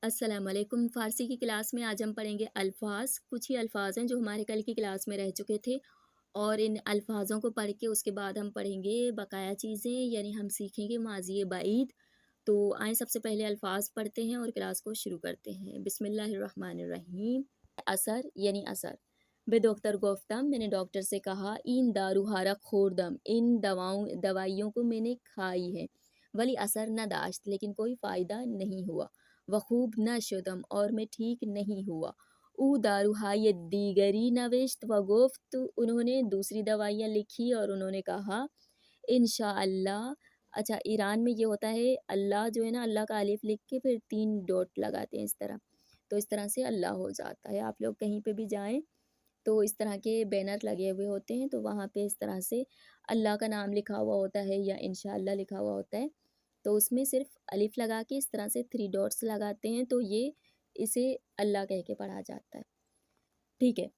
अस्सलाम वालेकुम। फ़ारसी की क्लास में आज हम पढ़ेंगे अल्फ़ाज़। कुछ ही अल्फ़ाज़ हैं जो हमारे कल की क्लास में रह चुके थे और इन अल्फ़ाज़ों को पढ़ के उसके बाद हम पढ़ेंगे बकाया चीज़ें, यानी हम सीखेंगे माज़ी बईद। तो आइए सबसे पहले अल्फ़ाज़ पढ़ते हैं और क्लास को शुरू करते हैं। बिस्मिल्लाहिर्रहमानिर्रहीम। असर यानी असर। बे डॉक्टर गोफ्तम, मैंने डॉक्टर से कहा, इन दारूहारा खोरदम, इन दवाइयों को मैंने खाई है। वली असर न दाश्त, लेकिन कोई फ़ायदा नहीं हुआ। वखूब न शुदम, और मैं ठीक नहीं हुआ। ऊ दारूहाय दीगरी नविश्त व गुफ्त, उन्होंने दूसरी दवाइयाँ लिखी और उन्होंने कहा इंशाअल्लाह। अच्छा, ईरान में ये होता है, अल्लाह जो है ना, अल्लाह का अलिफ लिख के फिर 3 डॉट लगाते हैं इस तरह, तो इस तरह से अल्लाह हो जाता है। आप लोग कहीं पे भी जाएं तो इस तरह के बैनर लगे हुए होते हैं, तो वहाँ पे इस तरह से अल्लाह का नाम लिखा हुआ होता है या इंशाअल्लाह लिखा हुआ होता है, तो उसमें सिर्फ अलिफ लगा के इस तरह से 3 डॉट्स लगाते हैं, तो ये इसे अल्लाह कह के पढ़ा जाता है। ठीक है।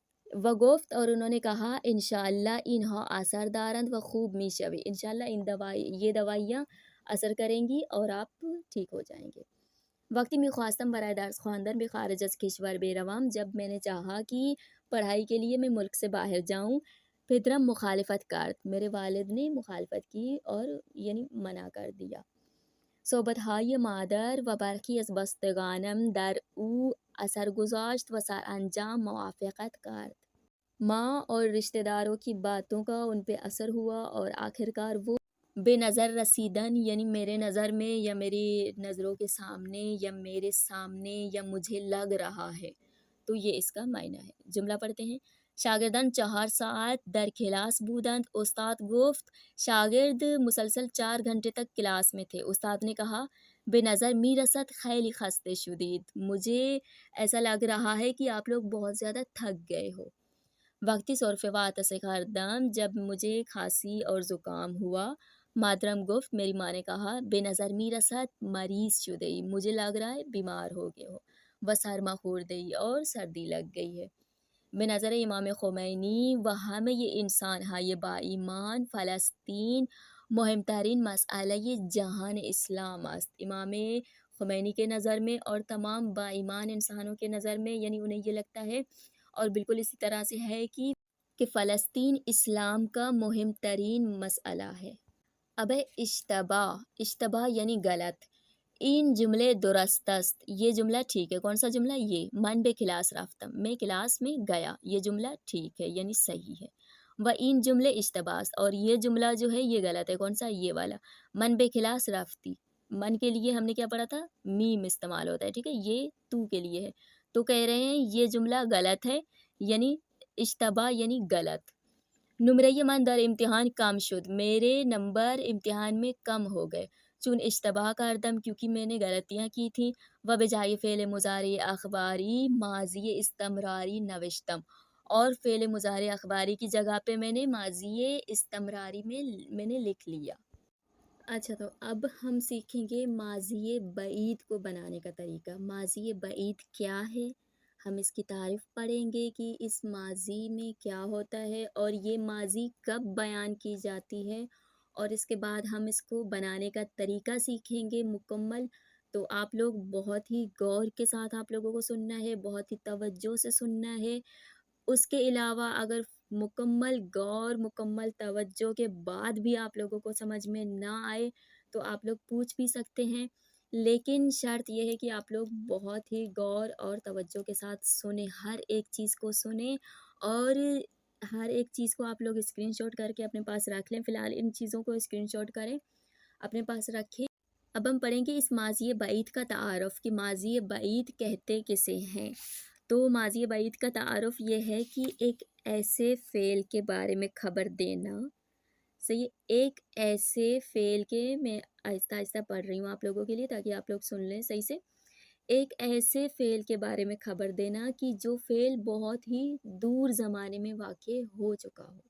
वगुफ्त, और उन्होंने कहा इंशाअल्लाह इन्हा असरदारंद व खूब मीशवी, इंशाअल्लाह ये दवाइयाँ असर करेंगी और आप ठीक हो जाएंगे। वक्ती में ख्वास्तम बराए दर्स ख़्वानदन भी खारिज अज़ किश्वर बेरवाम, जब मैंने चाहा कि पढ़ाई के लिए मैं मुल्क से बाहर जाऊं, फितरम मुखालिफत करत, मेरे वालिद ने मुखालफत की और यानी मना कर दिया। सोबत हाय मादर व बरखी अज़ बस्तगानम दर ऊ असर गुज़ाश्त व सर अंजाम मुआफ़क़त करत, माँ और रिश्तेदारों की बातों का उन पे असर हुआ और आखिरकार वो बेनज़र रसीदन, यानी मेरे नज़र में या मेरी नज़रों के सामने या मेरे सामने या मुझे लग रहा है, तो ये इसका मायना है। जुमला पढ़ते हैं। शागिर्दन 4 सात दर क्लास बूदंत, उस्ताद गुफ्त, शागिर्द मुसलसल 4 घंटे तक क्लास में थे। उस्ताद ने कहा, बेनज़र मी रसद खैली खस्ते शुदीद, मुझे ऐसा लग रहा है कि आप लोग बहुत ज़्यादा थक गए हो। वक्ती सोरफ़ेवात से खरदम, जब मुझे खांसी और ज़ुकाम हुआ। मातरम गुफ्त, मेरी माँ ने कहा, बेनज़र मी रसद मरीज़ शुदई, मुझे लग रहा है बीमार हो गए हो। वसरमा खुरदई, और सर्दी लग गई है। बेनज़र इमाम ख़ुमैनी, वहाँ में ये इंसान है, ये बाईमान फ़लस्तीन मुहिम तरीन मसला ये जहान इस्लाम است। इमाम ख़ुमैनी के नज़र में और तमाम बाईमान इंसानों के नज़र में, यानी उन्हें ये लगता है और बिल्कुल इसी तरह से है कि फ़लस्तीन इस्लाम का मुहिम तरीन मसला है। अब है इश्तबा। इश्तबा यानी गलत। इन जुमले दुरस्तस्त, ये जुमला ठीक है। कौन सा जुमला? ये। मन बे खिलास रफ्तम, मैं क्लास में गया, ये जुमला ठीक है यानी सही है। व इन जुमले इश्तबास, और ये जुमला जो है ये गलत है। कौन सा? ये वाला। मन बे खिलास रफ्ती, मन के लिए हमने क्या पढ़ा था? मीम इस्तेमाल होता है, ठीक है, ये तू के लिए है, तो कह रहे हैं ये जुमला गलत है, यानी इश्तबा यानी गलत। नुमरय मन दर इम्तिहान कम शुद, मेरे नंबर इम्तिहान में कम हो गए। चुन इश्तबाह करदम, क्योंकि मैंने गलतियाँ की थी। व बजाय फ़ेल मुज़ारी अखबारी माज़ी इस्तमरारी नविश्तम, और फ़ेल मुज़ारी अखबारी की जगह पे मैंने माज़ी इस्तमरारी में मैंने लिख लिया। अच्छा, तो अब हम सीखेंगे माज़ी बईद को बनाने का तरीका। माज़ी बईद क्या है, हम इसकी तारीफ़ पढ़ेंगे कि इस माज़ी में क्या होता है और ये माज़ी कब बयान की जाती है, और इसके बाद हम इसको बनाने का तरीका सीखेंगे मुकम्मल। तो आप लोग बहुत ही गौर के साथ आप लोगों को सुनना है, बहुत ही तवज्जो से सुनना है। उसके अलावा अगर मुकम्मल गौर, मुकम्मल तवज्जो के बाद भी आप लोगों को समझ में ना आए, तो आप लोग पूछ भी सकते हैं। लेकिन शर्त यह है कि आप लोग बहुत ही गौर और तवज्जो के साथ सुनें, हर एक चीज़ को सुनें, और हर एक चीज़ को आप लोग स्क्रीनशॉट करके अपने पास रख लें। फ़िलहाल इन चीज़ों को स्क्रीनशॉट करें, अपने पास रखें। अब हम पढ़ेंगे इस माज़ी बईद का तारुफ़ कि माज़ी बईद कहते किसे हैं। तो माज़ी बईद का तारुफ़ ये है कि एक ऐसे फ़ेल के बारे में खबर देना। सही है, एक ऐसे फ़ेल के, मैं आहिस्ता आहिस्ता पढ़ रही हूँ आप लोगों के लिए ताकि आप लोग सुन लें सही से। एक ऐसे फ़ेल के बारे में खबर देना कि जो फ़ेल बहुत ही दूर ज़माने में वाक़े हो चुका हो।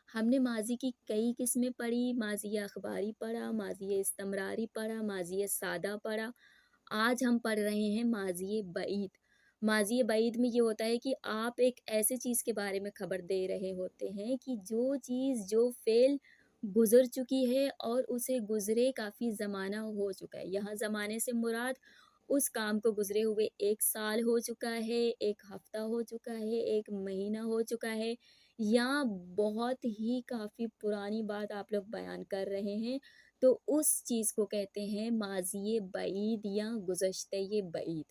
हमने माज़ी की कई किस्में पढ़ी, माज़ी अखबारी पढ़ा, माज़ी इस्तमरारी पढ़ा, माज़ी सादा पढ़ा। आज हम पढ़ रहे हैं माज़ी बईद। माज़ी बईद में ये होता है कि आप एक ऐसे चीज़ के बारे में खबर दे रहे होते हैं कि जो चीज़, जो फ़ेल गुज़र चुकी है और उसे गुज़रे काफ़ी ज़माना हो चुका है। यहाँ ज़माने से मुराद उस काम को गुजरे हुए 1 साल हो चुका है, 1 हफ्ता हो चुका है, 1 महीना हो चुका है, या बहुत ही काफ़ी पुरानी बात आप लोग बयान कर रहे हैं, तो उस चीज़ को कहते हैं माज़ी बईद या गुज़श्ते बईद।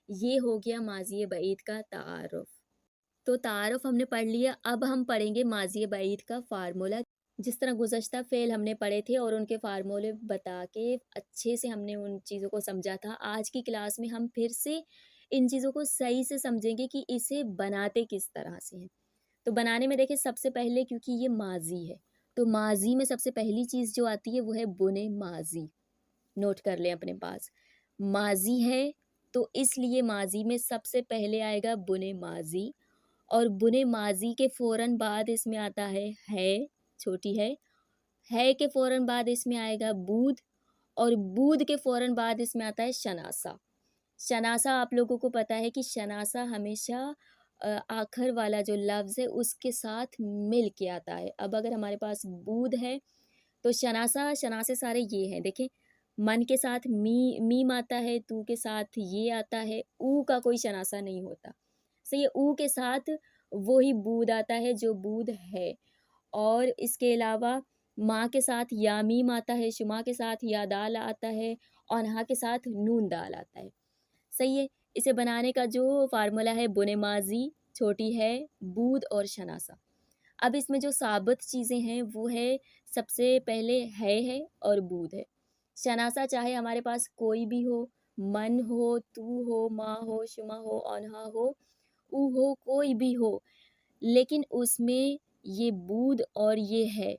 ये हो गया माज़ी बईद का तारुफ। तो तारुफ हमने पढ़ लिया, अब हम पढ़ेंगे माज़ी बईद का फ़ार्मूला। जिस तरह गुज़श्ता फ़ेल हमने पढ़े थे और उनके फ़ार्मूले बता के अच्छे से हमने उन चीज़ों को समझा था, आज की क्लास में हम फिर से इन चीज़ों को सही से समझेंगे कि इसे बनाते किस तरह से हैं। तो बनाने में देखिए सबसे पहले, क्योंकि ये माज़ी है, तो माज़ी में सबसे पहली चीज़ जो आती है वो है बुने माज़ी। नोट कर लें अपने पास। माज़ी है तो इसलिए माज़ी में सबसे पहले आएगा बुने माज़ी, और बुने माज़ी के फ़ौरन बाद इसमें आता है, छोटी है के फ़ौरन बाद इसमें आएगा बूद, और बूद के फ़ौरन बाद इसमें आता है शनासा। शनासा आप लोगों को पता है कि शनासा हमेशा आखिर वाला जो लफ्ज़ है उसके साथ मिल के आता है। अब अगर हमारे पास बूद है तो शनासा, शनासे सारे ये हैं, देखें मन के साथ मीम आता है, तू के साथ ये आता है, ऊ का कोई शनासा नहीं होता। सही है, ऊ के साथ वही बूद आता है जो बूद है। और इसके अलावा माँ के साथ या मीम आता है, शुमा के साथ या दाल आता है, और नहा के साथ नून दाल आता है। सही है, इसे बनाने का जो फार्मूला है बुने माजी, छोटी है, बूद और शनासा। अब इसमें जो साबित चीज़ें हैं वो है, सबसे पहले है और बूद है। शनासा चाहे हमारे पास कोई भी हो, मन हो, तू हो, माँ हो, शुमा हो, औन्हा हो, ऊ हो, कोई भी हो, लेकिन उसमें ये बूद और ये है,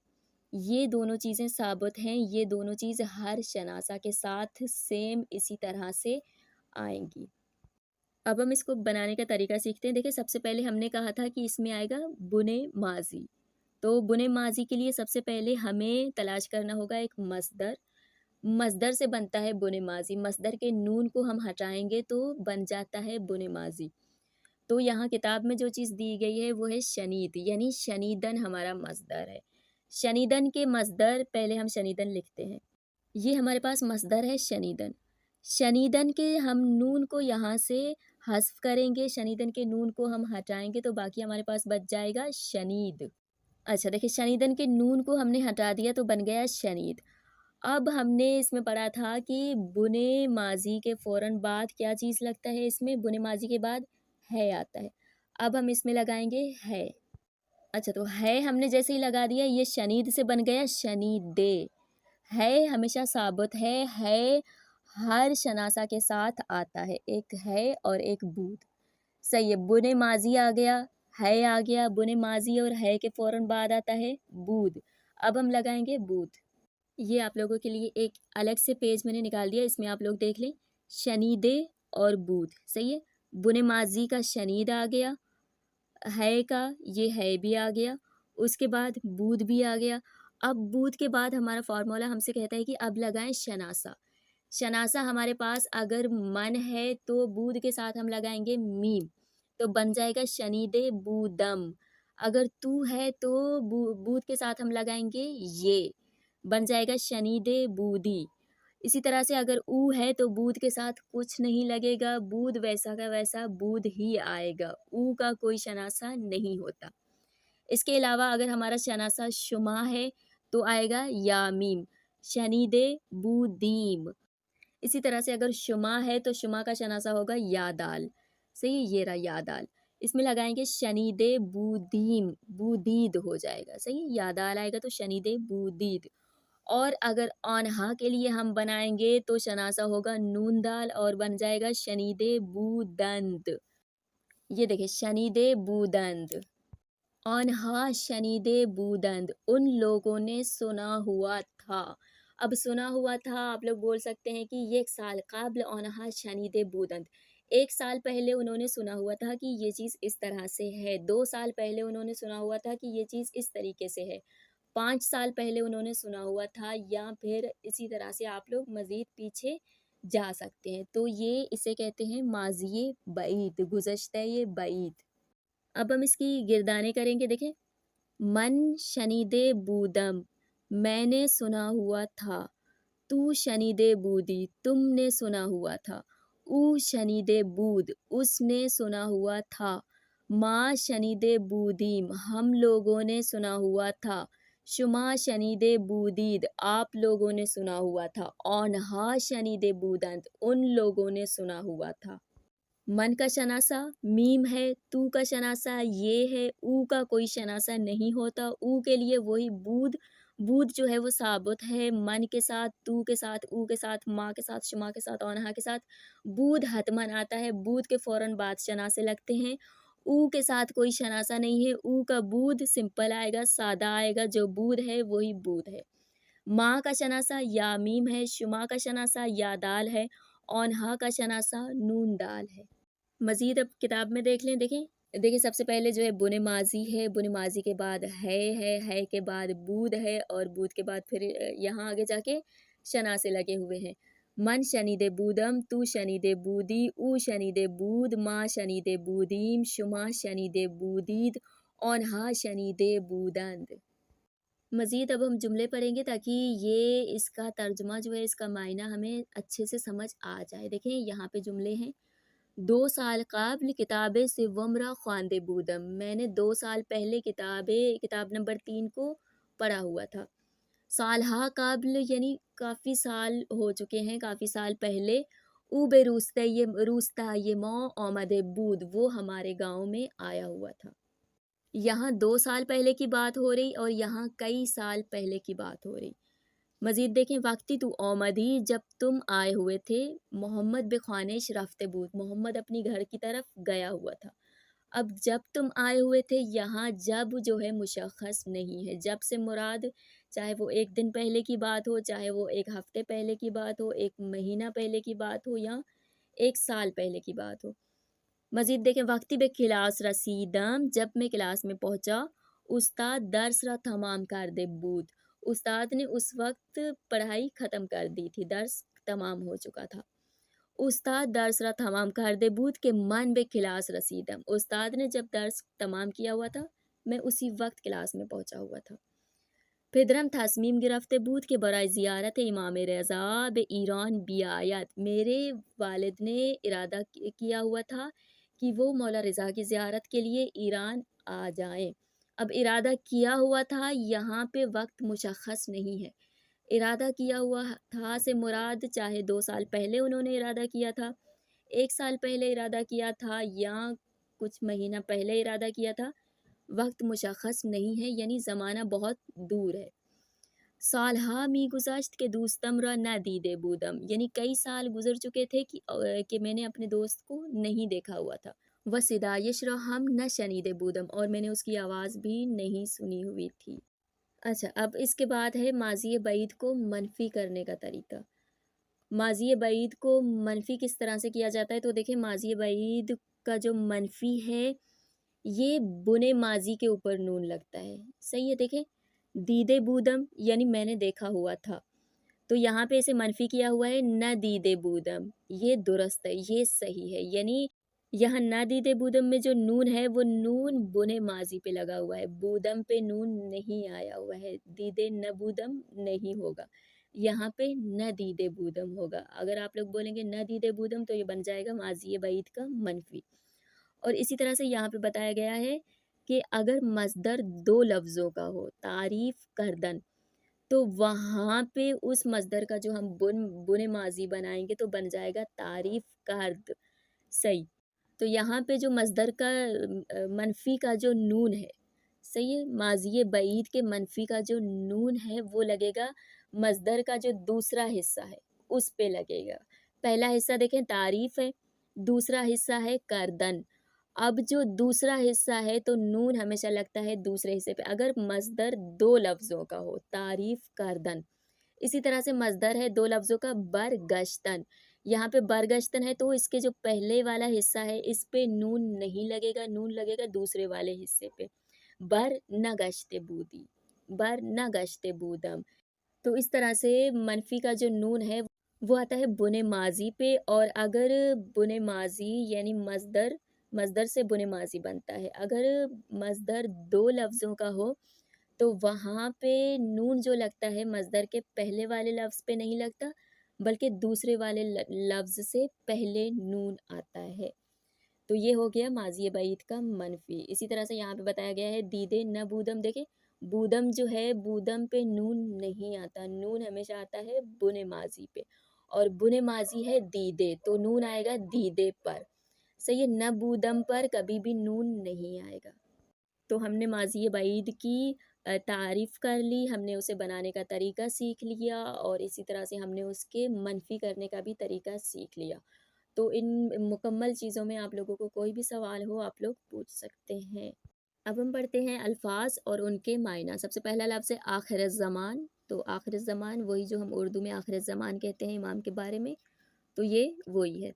ये दोनों चीज़ें साबित हैं। ये दोनों चीज़ हर शनासा के साथ सेम इसी तरह से आएंगी। अब हम इसको बनाने का तरीका सीखते हैं। देखिए सबसे पहले हमने कहा था कि इसमें आएगा बुने माजी, तो बुने माजी के लिए सबसे पहले हमें तलाश करना होगा एक मस्दर। मस्दर से बनता है बुने माजी, मस्दर के नून को हम हटाएंगे तो बन जाता है बुने माजी। तो यहाँ किताब में जो चीज़ दी गई है वो है शनीद, यानी शनीदन हमारा मस्दर है। शनीदन के मस्दर, पहले हम शनीदन लिखते हैं। ये हमारे पास मस्दर है शनीदन। शनीदन के हम नून को यहाँ से हस्फ करेंगे, शनीदन के नून को हम हटाएंगे तो बाकी हमारे पास बच जाएगा शनीद। अच्छा देखिए, शनीदन के नून को हमने हटा दिया तो बन गया शनीद। अब हमने इसमें पढ़ा था कि बुने माजी के फ़ौरन बाद क्या चीज़ लगता है, इसमें बुने माजी के बाद है आता है। अब हम इसमें लगाएंगे है। अच्छा, तो है हमने जैसे ही लगा दिया, ये शनीद से बन गया शनीदे। है हमेशा साबित है हर शनासा के साथ आता है, एक है और एक बूद। सही है, बुने माजी आ गया, है आ गया, बुने माजी और है के फ़ौरन बाद आता है बूद। अब हम लगाएंगे बूद। ये आप लोगों के लिए एक अलग से पेज मैंने निकाल दिया, इसमें आप लोग देख लें, शनीदे और बूद। सही है, बुने माजी का शनीद आ गया, है का ये है भी आ गया, उसके बाद बूद भी आ गया। अब बूद के बाद हमारा फार्मूला हमसे कहता है कि अब लगाएं शनासा। शनासा हमारे पास अगर मन है तो बूद के साथ हम लगाएंगे मीम, तो बन जाएगा शनीदे बूदम। अगर तू है तो बूद के साथ हम लगाएंगे ये, बन जाएगा शनीदे बूदी। इसी तरह से अगर ऊ है तो बूद के साथ कुछ नहीं लगेगा, बूद वैसा का वैसा बूद ही आएगा, ऊ का कोई शनासा नहीं होता। इसके अलावा अगर हमारा शनासा शुमा है तो आएगा यामीम, शनीदे बूदीम। इसी तरह से अगर शुमा है तो शुमा का शनासा होगा यादाल। सही, ये रहा यादाल। इसमें लगाएंगे शनीदे बूदीम, बूदीद हो जाएगा। सही, यादाल आएगा तो शनीदे बूदीद। और अगर औन्हा के लिए हम बनाएंगे तो शनासा होगा नून दाल और बन जाएगा शनीदे बूदंत। ये देखिए शनीदे बूदंत, औन्हा शनीदे बूदंत, उन लोगों ने सुना हुआ था। अब सुना हुआ था आप लोग बोल सकते हैं कि ये 1 साल काबिल औन्हा शनीदे बूदंत, 1 साल पहले उन्होंने सुना हुआ था कि ये चीज़ इस तरह से है, 2 साल पहले उन्होंने सुना हुआ था कि ये चीज़ इस तरीके से है, 5 साल पहले उन्होंने सुना हुआ था, या फिर इसी तरह से आप लोग मज़ीद पीछे जा सकते हैं। तो ये इसे कहते हैं माज़ी बईद, गुज़श्ते बईद। अब हम इसकी गिरदाने करेंगे। देखें, मन शनीदे बूदम, मैंने सुना हुआ था, तू शनीदे बूदी, तुमने सुना हुआ था, ऊ शनिदे बूद उसने सुना हुआ था। माँ शनिदे बूदीम हम लोगों ने सुना हुआ था। शुमा शनिदे बूदीद आप लोगों ने सुना हुआ था। औनहा शनिदे बूदंत उन लोगों ने सुना हुआ था। मन का शनासा मीम है, तू का शनासा ये है, ऊ का कोई शनासा नहीं होता। ऊ के लिए वही बूद, बूद जो है वो साबुत है। मन के साथ, तू के साथ, ऊ के साथ, माँ के साथ, शुमा के साथ, औनहा के साथ बूद हतमन आता है। बूद के फौरन बाद शनासे लगते हैं। ऊ के साथ कोई शनासा नहीं है। ऊ का बूद सिंपल आएगा, सादा आएगा। जो बूद है वही बूद है। माँ का शनासा या मीम है, शुमा का शनासा या दाल है, औनहा का शनासा नून दाल है। मज़ीद अब किताब में देख लें। देखिए सबसे पहले जो है बुने माज़ी है, बुने माज़ी के बाद है के बाद बूद है और बूद के बाद फिर यहाँ आगे जाके शना से लगे हुए हैं। मन शनि दे बूदम, तू शनि दे बूदी, ऊ शनि दे बूद, माँ शनि दे बूदीम, शुमा शनि दे बूदीद, औनहा शनि दे बूदंद। मज़ीद अब हम जुमले पढ़ेंगे ताकि ये इसका तर्जुमा जो है इसका मायना हमें अच्छे से समझ आ जाए। देखें यहाँ पे जुमले हैं। 2 साल क़ब्ल किताबे से वमरा ख़्वांदे बूदम मैंने 2 साल पहले किताब नंबर 3 को पढ़ा हुआ था। सालहा क़ब्ल यानी काफ़ी साल हो चुके हैं, काफ़ी साल पहले। ऊ रूस्ता ये मौ ओमदे बूद वो हमारे गाँव में आया हुआ था। यहाँ 2 साल पहले की बात हो रही और यहाँ कई साल पहले की बात हो रही। मज़ीद देखें वक्ती तू औमदी जब तुम आए हुए थे। मोहम्मद बेख्वानिश रफ्ते बूद मोहम्मद अपनी घर की तरफ गया हुआ था। अब जब तुम आए हुए थे यहाँ जब जो है मुशख्खस नहीं है। जब से मुराद चाहे वो एक दिन पहले की बात हो, चाहे वो एक हफ्ते पहले की बात हो, एक महीना पहले की बात हो या एक साल पहले की बात हो। मज़ीद देखें वक्ती बे क्लास रसीदम जब मैं क्लास में पहुँचा। उस्ताद दर्स रा तमाम कर दे बूद उस्ताद ने उस वक्त पढ़ाई ख़त्म कर दी थी, दर्स तमाम हो चुका था। उस्ताद दर्स रा तमाम कर दे बूद के मन बे क्लास रसीदम उस्ताद ने जब दर्स तमाम किया हुआ था मैं उसी वक्त क्लास में पहुँचा हुआ था। फिदरम तस्मीम गिरफ्ते बूद के बराए ज़ियारत इमाम रज़ा बे ईरान बियायत मेरे वालिद ने इरादा किया हुआ था कि वो मौला रज़ा की ज़ियारत के लिए ईरान आ जाएं। अब इरादा किया हुआ था यहाँ पे वक्त मुशख्खस नहीं है। इरादा किया हुआ था से मुराद चाहे 2 साल पहले उन्होंने इरादा किया था, 1 साल पहले इरादा किया था या कुछ महीना पहले इरादा किया था। वक्त मुशख्खस नहीं है यानी ज़माना बहुत दूर है। सालहा मी गुज़श्त के दोस्तम र न दीदे बूदम यानी कई साल गुजर चुके थे कि मैंने अपने दोस्त को नहीं देखा हुआ था। व सिदायश र हम न शनीदे बूदम और मैंने उसकी आवाज़ भी नहीं सुनी हुई थी। अच्छा अब इसके बाद है माज़ी बईद को मनफ़ी करने का तरीका। माज़ी बईद को मनफ़ी किस तरह से किया जाता है तो देखिए माज़ी बईद का जो मनफ़ी है ये बुने माज़ी के ऊपर नून लगता है। सही है देखें दीदे बूदम यानी मैंने देखा हुआ था तो यहाँ पे इसे मनफ़ी किया हुआ है न दीदे बूदम ये दुरुस्त है, ये सही है। यानी यहाँ न दीदे बूदम में जो नून है वो नून बुने माज़ी पे लगा हुआ है, बूदम पे नून नहीं आया हुआ है। दीदे न बूदम नहीं होगा, यहाँ पे न दीदे बूदम होगा। अगर आप लोग बोलेंगे न दीदे बूदम तो ये बन जाएगा माज़ी बईद का मनफ़ी। और इसी तरह से यहाँ पे बताया गया है कि अगर मज़दर 2 लफ्ज़ों का हो तारीफ़ करदन तो वहाँ पे उस मज़दर का जो हम बुने माज़ी बनाएंगे तो बन जाएगा तारीफ़ कर्द। सही। तो यहाँ पे जो मज़दर का मनफ़ी का जो नून है सही है माज़ी बईद के मनफ़ी का जो नून है वो लगेगा मज़दर का जो दूसरा हिस्सा है उस पे लगेगा। पहला हिस्सा देखें तारीफ़ है, दूसरा हिस्सा है करदन। अब जो दूसरा हिस्सा है तो नून हमेशा लगता है दूसरे हिस्से पे अगर मज़दर 2 लफ्ज़ों का हो तारीफ़ करदन। इसी तरह से मज़दर है 2 लफ्ज़ों का बरगश्तन। यहाँ पे बरगश्तन है तो इसके जो पहले वाला हिस्सा है इस पे नून नहीं लगेगा, नून लगेगा दूसरे वाले हिस्से पे। बर न गश्ते बूदी, बर न गश्ते बूदम। तो इस तरह से मनफ़ी का जो नून है वो आता है बुने माज़ी पे और अगर बुने माज़ी यानी मज़दर से बुने माज़ी बनता है। अगर मज़दर 2 लफ्ज़ों का हो तो वहाँ पे नून जो लगता है मज़दर के पहले वाले लफ्ज़ पे नहीं लगता बल्कि दूसरे वाले लफ्ज़ से पहले नून आता है। तो ये हो गया माज़ी बईद का मनफ़ी। इसी तरह से यहाँ पे बताया गया है दीदे न बूदम। देखिए बूदम जो है, बूदम पे नून नहीं आता, नून हमेशा आता है बुने माज़ी पे, और बुने माज़ी है दीदे, तो नून आएगा दीदे पर। सही है, न बूदम पर कभी भी नून नहीं आएगा। तो हमने माज़ी बईद की तारीफ़ कर ली, हमने उसे बनाने का तरीका सीख लिया, और इसी तरह से हमने उसके मनफ़ी करने का भी तरीका सीख लिया। तो इन मुकम्मल चीज़ों में आप लोगों को कोई भी सवाल हो, आप लोग पूछ सकते हैं। अब हम पढ़ते हैं अल्फ़ाज़ और उनके मायना। सबसे पहला लफ्ज़ है आखिर-ज़मान। तो आखिर-ज़मान वही जो हम उर्दू में आखिर-ज़मान कहते हैं इमाम के बारे में, तो ये वही है।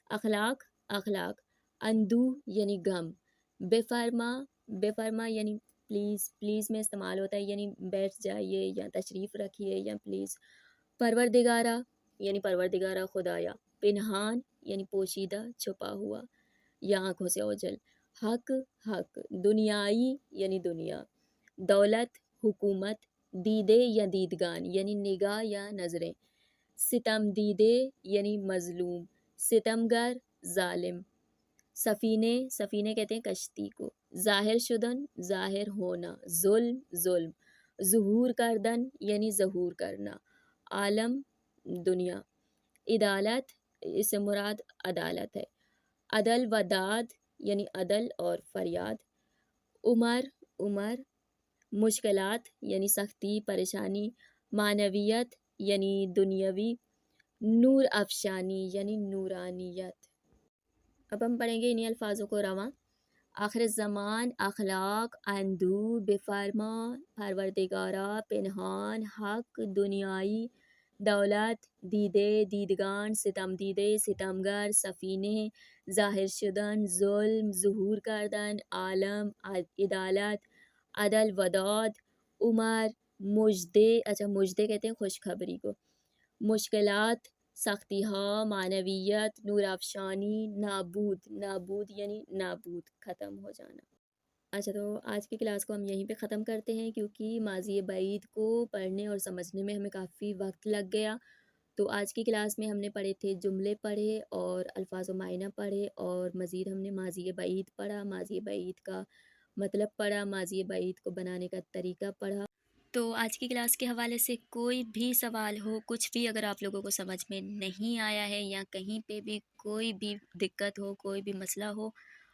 अखलाक, अखलाक। अंदूह यानी गम। बेफ़रमा, बेफ़रमा यानी प्लीज़, प्लीज़ में इस्तेमाल होता है, यानी बैठ जाइए या तशरीफ़ रखिए या प्लीज़। परवरदिगारा यानी परवरदिगारा खुदाया। पिनहान यानी पोशीदा, छुपा हुआ या आँखों से ओझल। हक, हक। दुनियाई यानी दुनिया। दौलत, हुकूमत। दीदे या दीदगान यानी निगाह या नज़रें। सितम दीदे यानी मज़लूम। सितमगर, ज़ालिम। सफ़ीने, सफ़ीने कहते हैं कश्ती को। ज़ाहिर शुदन, ज़ाहिर होना। ज़ुल्म, ज़ुल्म। ज़ुहूर करदन यानी ज़हूर करना। आलम, दुनिया। इदालत, इससे मुराद अदालत है। अदल व दाद यानी अदल और फरियाद। उमर, उमर। मुश्किलात यानी सख्ती, परेशानी। मानवियत यानी दुनियावी। नूर अफशानी यानी नूरानियत। अब हम पढ़ेंगे इन्हीं अल्फाजों को रवां। आखिर ज़मान, अखलाक, अंदू, बेफरमा, परवरदिगारा, पिनहान, हक, दुनियाई, दौलत, दीदे, दीदगान, सितम दीदे, सितमगर, सफ़ीने, ज़ाहिर शुदन, ज़ुल्म, ज़ुहूर करदन, आलम, इदालत, अदल वदाद, उमर, मुजदे। अच्छा, मुजदे कहते हैं खुशखबरी को। मुश्किलात, सख्ती हाँ, मानवियत, नूर अफशानी, नाबूद, नाबूद यानी नाबूद, ख़त्म हो जाना। अच्छा, तो आज की क्लास को हम यहीं पे ख़त्म करते हैं, क्योंकि माज़ी बईद को पढ़ने और समझने में हमें काफ़ी वक्त लग गया। तो आज की क्लास में हमने पढ़े थे, जुमले पढ़े और अल्फाज व मायना पढ़े, और मज़ीद हमने माज़ी बईद पढ़ा, माज़ी बईद का मतलब पढ़ा, माज़ी बईद को बनाने का तरीका पढ़ा। तो आज की क्लास के हवाले से कोई भी सवाल हो, कुछ भी अगर आप लोगों को समझ में नहीं आया है, या कहीं पे भी कोई भी दिक्कत हो, कोई भी मसला हो,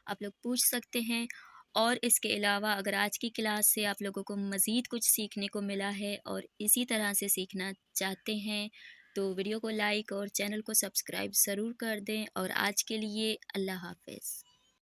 आप लोग पूछ सकते हैं। और इसके अलावा अगर आज की क्लास से आप लोगों को मज़ीद कुछ सीखने को मिला है और इसी तरह से सीखना चाहते हैं, तो वीडियो को लाइक और चैनल को सब्सक्राइब ज़रूर कर दें। और आज के लिए अल्लाह हाफ़िज़।